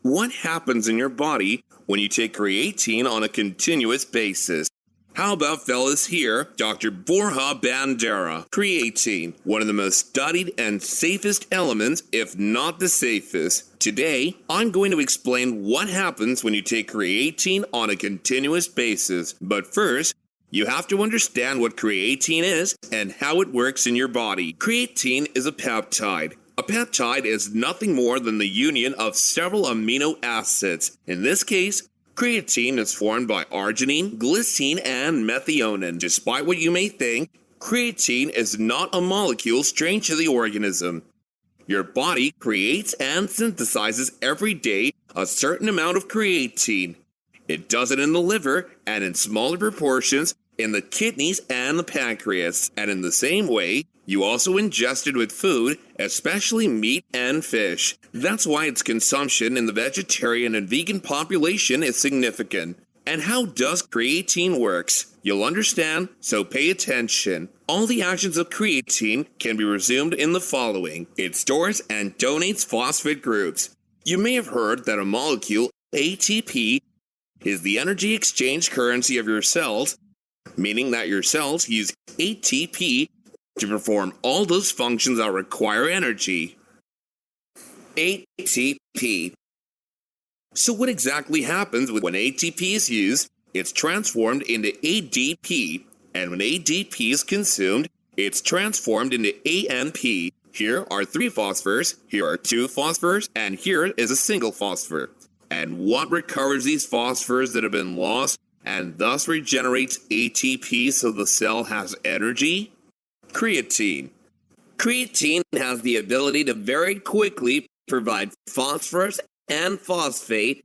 What happens in your body when you take creatine on a continuous basis? How about fellas here, Dr. Borja Bandera. Creatine, one of the most studied and safest elements, if not the safest. Today, I'm going to explain what happens when you take creatine on a continuous basis. But first, you have to understand what creatine is and how it works in your body. Creatine is a peptide. A peptide is nothing more than the union of several amino acids. In this case, creatine is formed by arginine, glycine, and methionine. Despite what you may think, creatine is not a molecule strange to the organism. Your body creates and synthesizes every day a certain amount of creatine. It does it in the liver and in smaller proportions in the kidneys and the pancreas. And in the same way, you also ingest it with food, especially meat and fish. That's why its consumption in the vegetarian and vegan population is significant. And how does creatine works? You'll understand, so pay attention. All the actions of creatine can be resumed in the following. It stores and donates phosphate groups. You may have heard that a molecule, ATP, is the energy exchange currency of your cells, meaning that your cells use ATP to perform all those functions that require energy. ATP. So what exactly happens when ATP is used? It's transformed into ADP, and when ADP is consumed, it's transformed into AMP. Here are 3 phosphors, here are 2 phosphors, and here is a single phosphor. And what recovers these phosphors that have been lost and thus regenerates ATP so the cell has energy? Creatine. Creatine has the ability to very quickly provide phosphorus and phosphate,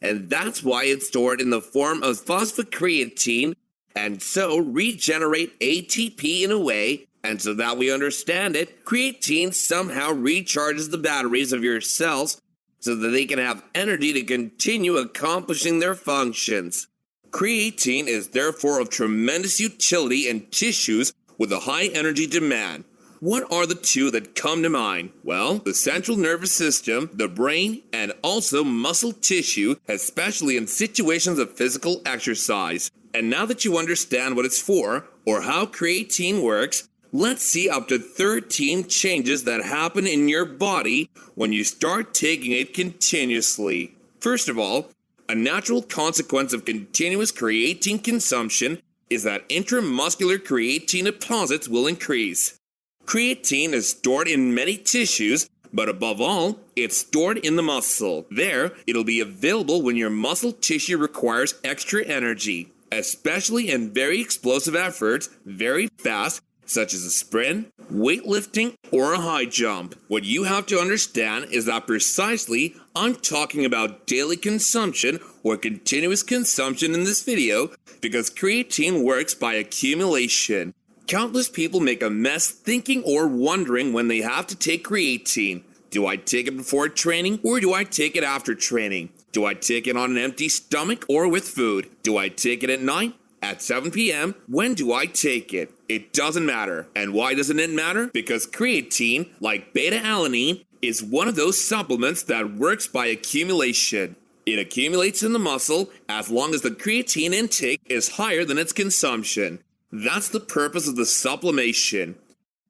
and that's why it's stored in the form of phosphocreatine, and so regenerate ATP in a way, and so that we understand it, creatine somehow recharges the batteries of your cells so that they can have energy to continue accomplishing their functions. Creatine is therefore of tremendous utility in tissues with a high energy demand. What are the 2 that come to mind? Well, the central nervous system, the brain, and also muscle tissue, especially in situations of physical exercise. And now that you understand what it's for, or how creatine works, let's see up to 13 changes that happen in your body when you start taking it continuously. First of all, a natural consequence of continuous creatine consumption is that intramuscular creatine deposits will increase. Creatine is stored in many tissues, but above all, it's stored in the muscle. There, it'll be available when your muscle tissue requires extra energy, especially in very explosive efforts, very fast, such as a sprint, weightlifting, or a high jump. What you have to understand is that precisely I'm talking about daily consumption or continuous consumption in this video because creatine works by accumulation. Countless people make a mess thinking or wondering when they have to take creatine. Do I take it before training or do I take it after training? Do I take it on an empty stomach or with food? Do I take it at night? At 7 p.m., when do I take it? It doesn't matter. And why doesn't it matter? Because creatine, like beta-alanine, is one of those supplements that works by accumulation. It accumulates in the muscle as long as the creatine intake is higher than its consumption. That's the purpose of the supplementation.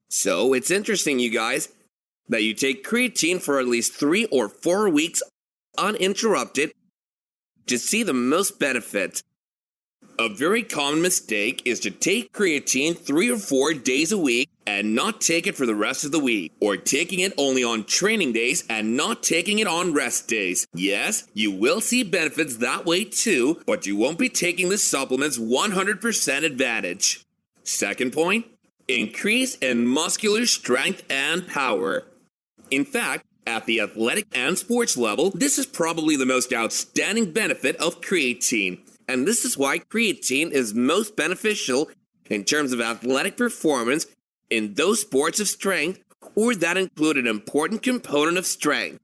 So it's interesting, you guys, that you take creatine for at least 3 or 4 weeks uninterrupted to see the most benefit. A very common mistake is to take creatine 3 or 4 days a week and not take it for the rest of the week, or taking it only on training days and not taking it on rest days. Yes, you will see benefits that way too, but you won't be taking the supplement's 100% advantage. Second point, increase in muscular strength and power. In fact, at the athletic and sports level, this is probably the most outstanding benefit of creatine. And this is why creatine is most beneficial in terms of athletic performance in those sports of strength or that include an important component of strength,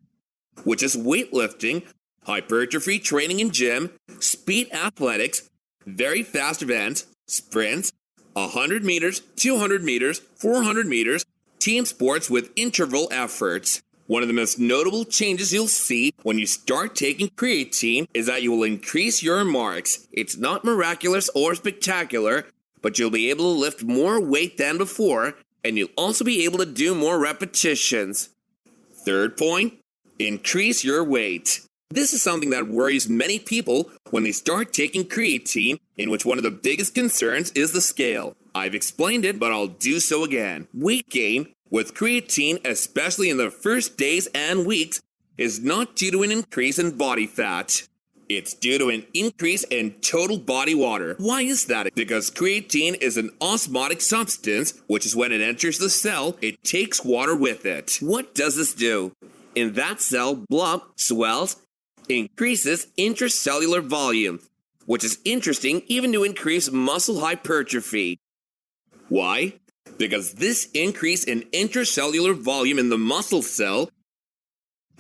which is weightlifting, hypertrophy training in gym, speed athletics, very fast events, sprints, 100 meters, 200 meters, 400 meters, team sports with interval efforts. One of the most notable changes you'll see when you start taking creatine is that you will increase your marks. It's not miraculous or spectacular, but you'll be able to lift more weight than before, and you'll also be able to do more repetitions. Third point, increase your weight. This is something that worries many people when they start taking creatine, in which one of the biggest concerns is the scale. I've explained it, but I'll do so again. Weight gain with creatine, especially in the first days and weeks, is not due to an increase in body fat. It's due to an increase in total body water. Why is that? Because creatine is an osmotic substance, which is when it enters the cell, it takes water with it. What does this do? In that cell, blood swells, increases intracellular volume, which is interesting even to increase muscle hypertrophy. Why? Because this increase in intracellular volume in the muscle cell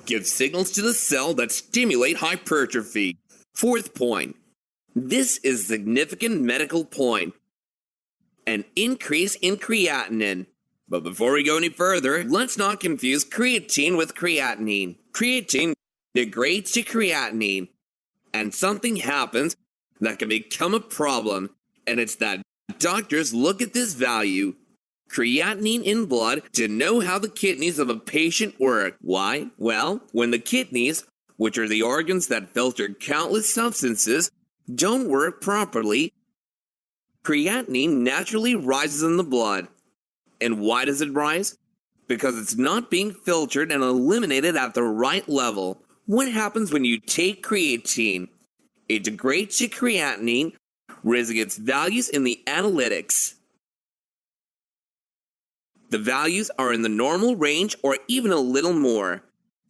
gives signals to the cell that stimulate hypertrophy. Fourth point. This is a significant medical point. An increase in creatinine. But before we go any further, let's not confuse creatine with creatinine. Creatine degrades to creatinine, and something happens that can become a problem, and it's that doctors look at this value, creatinine in blood, to know how the kidneys of a patient work. Why? Well, when the kidneys, which are the organs that filter countless substances, don't work properly, creatinine naturally rises in the blood. And why does it rise? Because it's not being filtered and eliminated at the right level. What happens when you take creatine? It degrades to creatinine, raising its values in the analytics. The values are in the normal range or even a little more.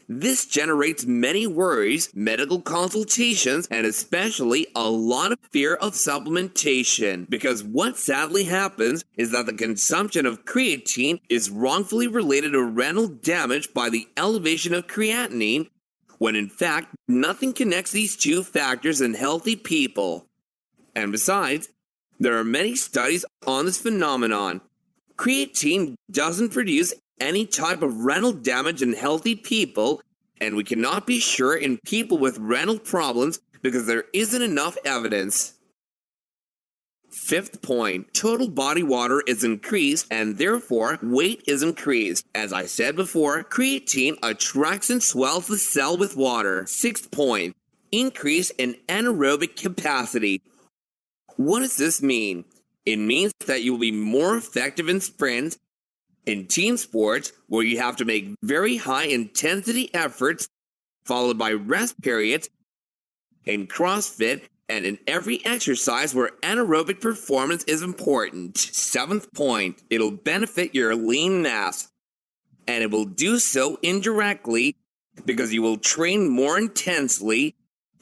This generates many worries, medical consultations, and especially a lot of fear of supplementation. Because what sadly happens is that the consumption of creatine is wrongfully related to renal damage by the elevation of creatinine, when in fact nothing connects these two factors in healthy people. And besides, there are many studies on this phenomenon. Creatine doesn't produce any type of renal damage in healthy people, and we cannot be sure in people with renal problems because there isn't enough evidence. Fifth point, total body water is increased and therefore weight is increased. As I said before, creatine attracts and swells the cell with water. Sixth point, increase in anaerobic capacity. What does this mean? It means that you will be more effective in sprints, in team sports where you have to make very high intensity efforts followed by rest periods, in CrossFit, and in every exercise where anaerobic performance is important. Seventh point, it'll benefit your lean mass, and it will do so indirectly because you will train more intensely,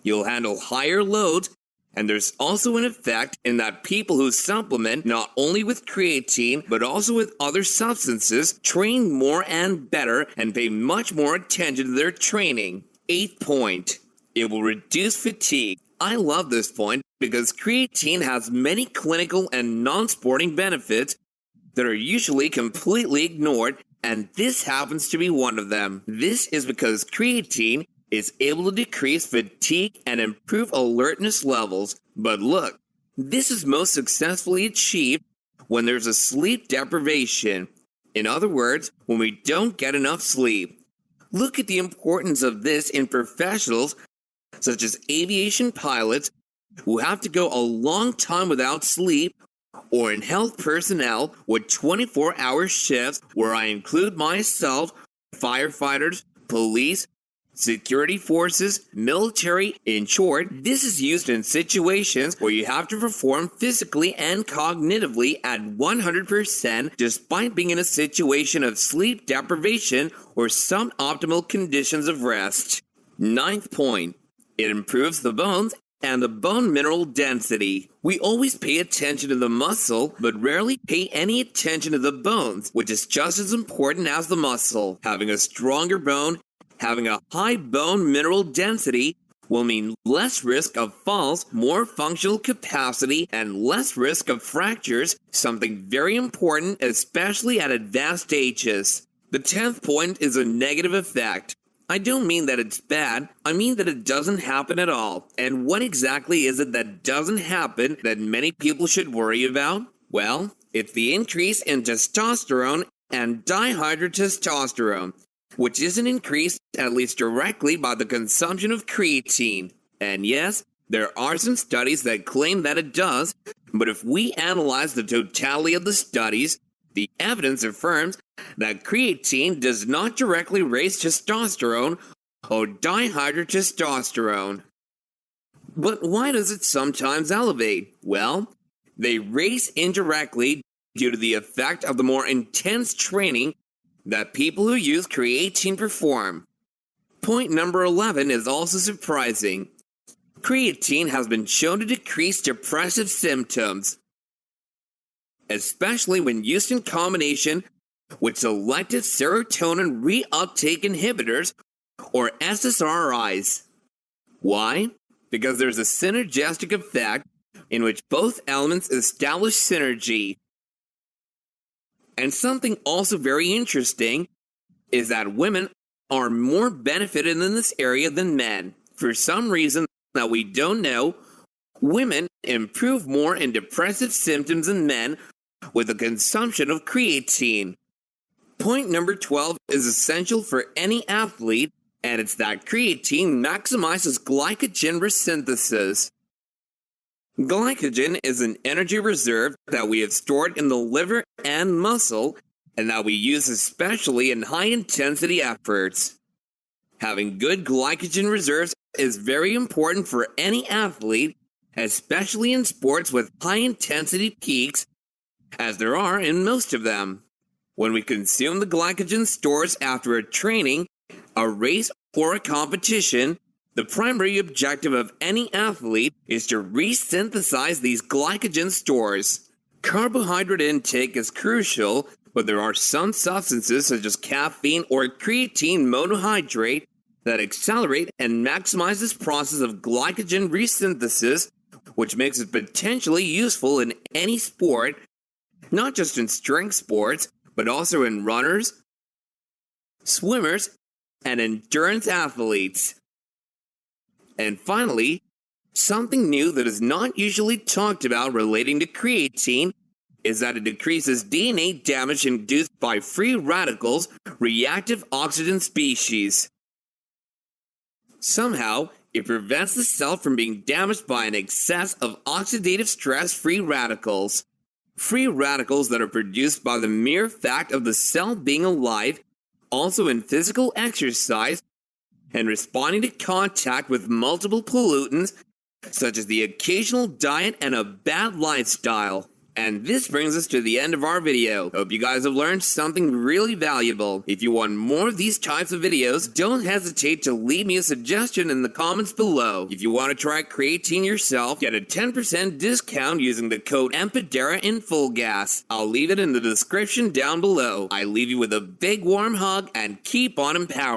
you'll handle higher loads, and there's also an effect in that people who supplement not only with creatine but also with other substances train more and better and pay much more attention to their training. Eighth point, it will reduce fatigue. I love this point because creatine has many clinical and non-sporting benefits that are usually completely ignored, and this happens to be one of them. This is because creatine is able to decrease fatigue and improve alertness levels. But look, this is most successfully achieved when there's a sleep deprivation. In other words, when we don't get enough sleep. Look at the importance of this in professionals such as aviation pilots who have to go a long time without sleep, or in health personnel with 24-hour shifts where I include myself, firefighters, police, security forces, military. In short, this is used in situations where you have to perform physically and cognitively at 100% despite being in a situation of sleep deprivation or suboptimal conditions of rest. Ninth point, it improves the bones and the bone mineral density. We always pay attention to the muscle, but rarely pay any attention to the bones, which is just as important as the muscle. Having a stronger bone, having a high bone mineral density will mean less risk of falls, more functional capacity, and less risk of fractures, something very important, especially at advanced ages. The 10th point is a negative effect. I don't mean that it's bad, I mean that it doesn't happen at all. And what exactly is it that doesn't happen that many people should worry about? Well, it's the increase in testosterone and dihydrotestosterone, which isn't increased at least directly by the consumption of creatine. And yes, there are some studies that claim that it does, but if we analyze the totality of the studies, the evidence affirms that creatine does not directly raise testosterone or dihydrotestosterone. But why does it sometimes elevate? Well, they raise indirectly due to the effect of the more intense training that people who use creatine perform. Point number 11 is also surprising. Creatine has been shown to decrease depressive symptoms, especially when used in combination with selective serotonin reuptake inhibitors, or SSRIs. Why? Because there's a synergistic effect in which both elements establish synergy. And something also very interesting is that women are more benefited in this area than men. For some reason that we don't know, women improve more in depressive symptoms than men with the consumption of creatine. Point number 12 is essential for any athlete, and it's that creatine maximizes glycogen resynthesis. Glycogen is an energy reserve that we have stored in the liver and muscle, and that we use especially in high-intensity efforts. Having good glycogen reserves is very important for any athlete, especially in sports with high-intensity peaks, as there are in most of them. When we consume the glycogen stores after a training, a race, or a competition, the primary objective of any athlete is to resynthesize these glycogen stores. Carbohydrate intake is crucial, but there are some substances such as caffeine or creatine monohydrate that accelerate and maximize this process of glycogen resynthesis, which makes it potentially useful in any sport, not just in strength sports, but also in runners, swimmers, and endurance athletes. And finally, something new that is not usually talked about relating to creatine is that it decreases DNA damage induced by free radicals, reactive oxygen species. Somehow, it prevents the cell from being damaged by an excess of oxidative stress free radicals. Free radicals that are produced by the mere fact of the cell being alive, also in physical exercise, and responding to contact with multiple pollutants, such as the occasional diet and a bad lifestyle. And this brings us to the end of our video. Hope you guys have learned something really valuable. If you want more of these types of videos, don't hesitate to leave me a suggestion in the comments below. If you want to try creatine yourself, get a 10% discount using the code EMPADERA in full gas. I'll leave it in the description down below. I leave you with a big warm hug and keep on empowering.